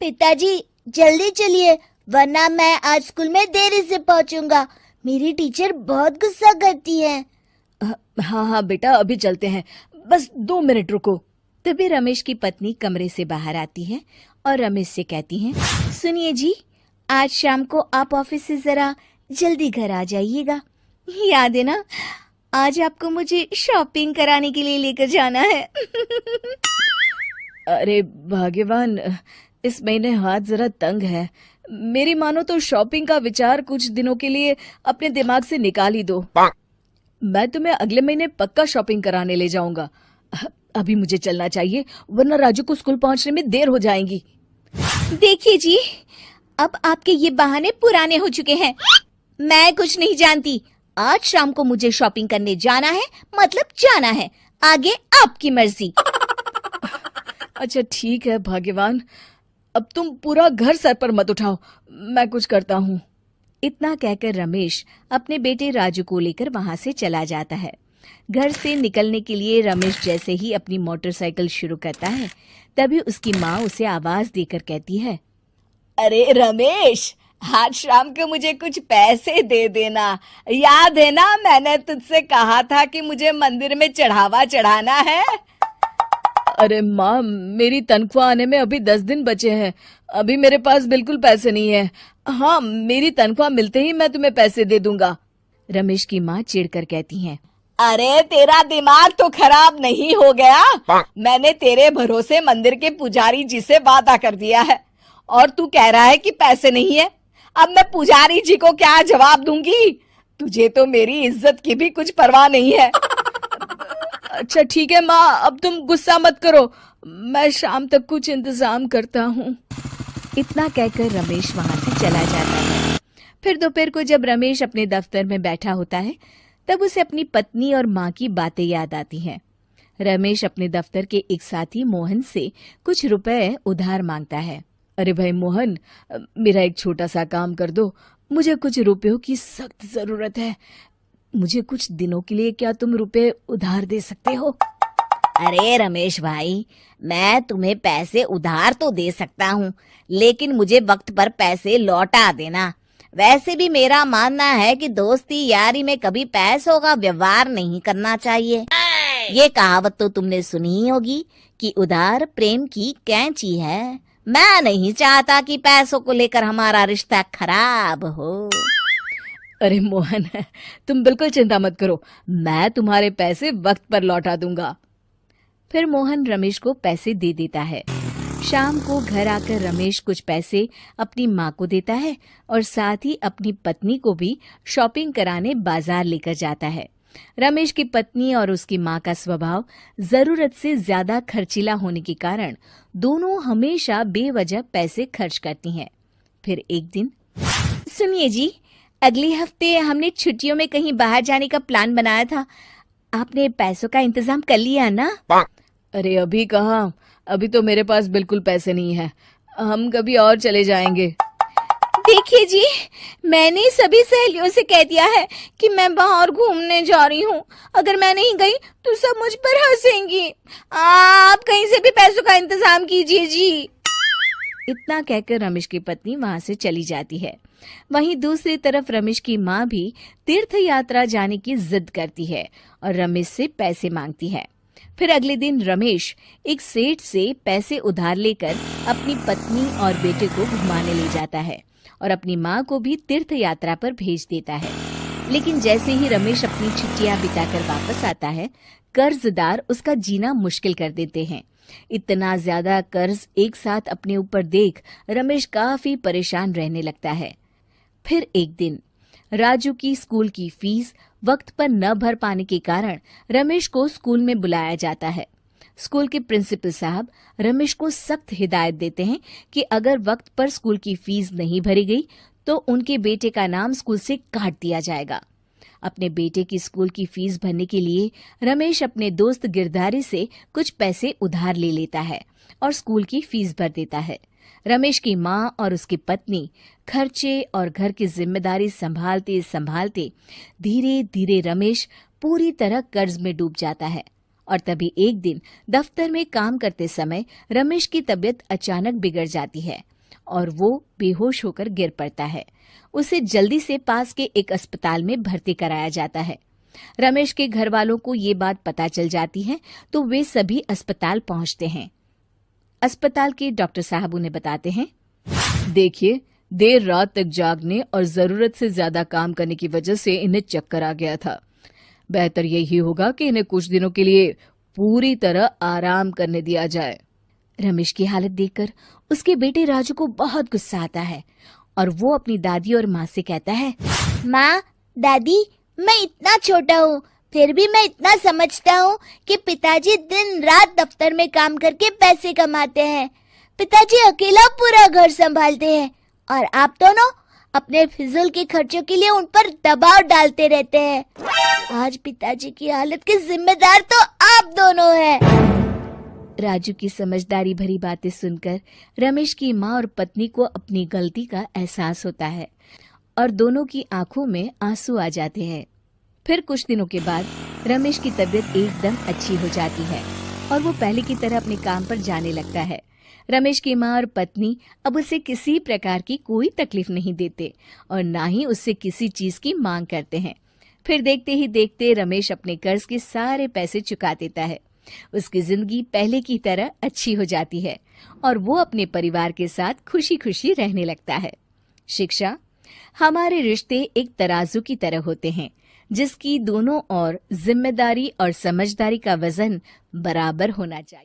पिताजी जल्दी चलिए, वरना मैं आज स्कूल में देरी से पहुंचूंगा। मेरी टीचर बहुत गुस्सा करती है। हाँ हाँ बेटा, अभी चलते हैं, बस 2 मिनट रुको। तभी रमेश की पत्नी कमरे से बाहर आती है और रमेश से कहती है, सुनिए जी, आज शाम को आप ऑफिस से जरा जल्दी घर आ जाइएगा। याद है ना, आज आपको मुझे शॉपिंग कराने के लिए लेकर जाना है। अरे भाग्यवान, इस महीने हाथ जरा तंग है। मेरी मानो तो शॉपिंग का विचार कुछ दिनों के लिए अपने दिमाग से निकाल ही दो। मैं तुम्हें अगले महीने पक्का शॉपिंग कराने ले जाऊंगा। अभी मुझे चलना चाहिए, वरना राजू को स्कूल पहुंचने में देर हो जाएगी। देखिए जी, अब आपके ये बहाने पुराने हो चुके हैं। मैं कुछ नहीं जानती। आज शाम को मुझे शॉपिंग करने जाना है, मतलब जाना है। आगे आपकी मर्जी। अच्छा ठीक है भाग्यवान, अब तुम पूरा घर सर पर मत उठाओ, मैं कुछ करता हूँ। इतना कहकर रमेश अपने बेटे राजू को लेकर वहां से चला जाता है। घर से निकलने के लिए रमेश जैसे ही अपनी मोटरसाइकिल शुरू करता है, तभी उसकी माँ उसे आवाज देकर कहती है, अरे रमेश, आज शाम को मुझे कुछ पैसे दे देना। याद है ना, मैंने तुझसे कहा था कि मुझे मंदिर में चढ़ावा चढ़ाना है। अरे माँ, मेरी तनख्वाह आने में अभी 10 दिन बचे हैं। अभी मेरे पास बिल्कुल पैसे नहीं है। हाँ, मेरी तनख्वाह मिलते ही मैं तुम्हें पैसे दे दूंगा। रमेश की माँ चिढ़कर कहती हैं, अरे तेरा दिमाग तो खराब नहीं हो गया? मैंने तेरे भरोसे मंदिर के पुजारी जी से वादा कर दिया है और तू कह रहा है कि पैसे नहीं है। अब मैं पुजारी जी को क्या जवाब दूंगी? तुझे तो मेरी इज्जत की भी कुछ परवाह नहीं है। अच्छा ठीक है माँ, अब तुम गुस्सा मत करो, मैं शाम तक कुछ इंतजाम करता हूँ। इतना कहकर रमेश वहां से चला जाता है। फिर दोपहर को जब रमेश अपने दफ्तर में बैठा होता है, तब उसे अपनी पत्नी और माँ की बातें याद आती हैं। रमेश अपने दफ्तर के एक साथी मोहन से कुछ रुपए उधार मांगता है। अरे भाई मोहन, मेरा एक छोटा सा काम कर दो, मुझे कुछ रुपयों की सख्त जरूरत है। मुझे कुछ दिनों के लिए क्या तुम रुपए उधार दे सकते हो? अरे रमेश भाई, मैं तुम्हें पैसे उधार तो दे सकता हूँ, लेकिन मुझे वक्त पर पैसे लौटा देना। वैसे भी मेरा मानना है कि दोस्ती यारी में कभी पैसों का व्यवहार नहीं करना चाहिए। ये कहावत तो तुमने सुनी ही होगी कि उधार प्रेम की कैंची है। मैं नहीं चाहता कि पैसों को लेकर हमारा रिश्ता खराब हो। अरे मोहन, तुम बिल्कुल चिंता मत करो, मैं तुम्हारे पैसे वक्त पर लौटा दूंगा। फिर मोहन रमेश को पैसे दे देता है। शाम को घर आकर रमेश कुछ पैसे अपनी माँ को देता है और साथ ही अपनी पत्नी को भी शॉपिंग कराने बाजार लेकर जाता है। रमेश की पत्नी और उसकी माँ का स्वभाव जरूरत से ज्यादा खर्चीला होने के कारण दोनों हमेशा बेवजह पैसे खर्च करती हैं। फिर एक दिन, सुनिए जी, अगले हफ्ते हमने छुट्टियों में कहीं बाहर जाने का प्लान बनाया था। आपने पैसों का इंतजाम कर लिया ना? अरे अभी कहाँ, अभी तो मेरे पास बिल्कुल पैसे नहीं है। हम कभी और चले जाएंगे। देखिए जी, मैंने सभी सहेलियों से कह दिया है कि मैं बाहर घूमने जा रही हूँ। अगर मैं नहीं गई तो सब मुझ पर हंसेंगी। आप कहीं से भी पैसों का इंतजाम कीजिए जी। इतना कहकर रमेश की पत्नी वहां से चली जाती है। वहीं दूसरी तरफ रमेश की माँ भी तीर्थ यात्रा जाने की जिद करती है और रमेश से पैसे मांगती है। फिर अगले दिन रमेश एक सेठ से पैसे उधार लेकर अपनी पत्नी और बेटे को घुमाने ले जाता है और अपनी माँ को भी तीर्थ यात्रा पर भेज देता है। लेकिन जैसे ही रमेश अपनी छुट्टियां बिताकर वापस आता है, कर्जदार उसका जीना मुश्किल कर देते हैं। इतना ज्यादा कर्ज एक साथ अपने ऊपर देख रमेश काफी परेशान रहने लगता है। फिर एक दिन राजू की स्कूल की फीस वक्त पर न भर पाने के कारण रमेश को स्कूल में बुलाया जाता है। स्कूल के प्रिंसिपल साहब रमेश को सख्त हिदायत देते हैं कि अगर वक्त पर स्कूल की फीस नहीं भरी गई तो उनके बेटे का नाम स्कूल से काट दिया जाएगा। अपने बेटे की स्कूल की फीस भरने के लिए रमेश अपने दोस्त गिरधारी से कुछ पैसे उधार ले लेता है और स्कूल की फीस भर देता है। रमेश की माँ और उसकी पत्नी खर्चे और घर की जिम्मेदारी संभालते संभालते धीरे धीरे रमेश पूरी तरह कर्ज में डूब जाता है और तभी एक दिन दफ्तर में काम करते समय रमेश की तबीयत अचानक बिगड़ जाती है और वो बेहोश होकर गिर पड़ता है। उसे जल्दी से पास के एक अस्पताल में भर्ती कराया जाता है। रमेश के घर वालों को ये बात पता चल जाती है तो वे सभी अस्पताल पहुंचते हैं। अस्पताल के डॉक्टर साहब उन्हें बताते हैं, देखिए, देर रात तक जागने और जरूरत से ज्यादा काम करने की वजह से इन्हें चक्कर आ गया था। बेहतर यही होगा कि इन्हें कुछ दिनों के लिए पूरी तरह आराम करने दिया जाए। रमेश की हालत देखकर उसके बेटे राजू को बहुत गुस्सा आता है और वो अपनी दादी और माँ से कहता है, माँ, दादी, मैं इतना छोटा हूँ, फिर भी मैं इतना समझता हूँ कि पिताजी दिन रात दफ्तर में काम करके पैसे कमाते हैं। पिताजी अकेला पूरा घर संभालते हैं और आप दोनों अपने फिजूल के खर्चों के लिए उन पर दबाव डालते रहते हैं। आज पिताजी की हालत के जिम्मेदार तो आप दोनों हैं। राजू की समझदारी भरी बातें सुनकर रमेश की माँ और पत्नी को अपनी गलती का एहसास होता है और दोनों की आंखों में आंसू आ जाते हैं। फिर कुछ दिनों के बाद रमेश की तबीयत एकदम अच्छी हो जाती है और वो पहले की तरह अपने काम पर जाने लगता है। रमेश की माँ और पत्नी अब उसे किसी प्रकार की कोई तकलीफ नहीं देते और ना ही उससे किसी चीज की मांग करते हैं। फिर देखते ही देखते रमेश अपने कर्ज के सारे पैसे चुका देता है। उसकी जिंदगी पहले की तरह अच्छी हो जाती है और वो अपने परिवार के साथ खुशी खुशी रहने लगता है। शिक्षा, हमारे रिश्ते एक तराजू की तरह होते हैं जिसकी दोनों ओर जिम्मेदारी और समझदारी का वजन बराबर होना चाहिए।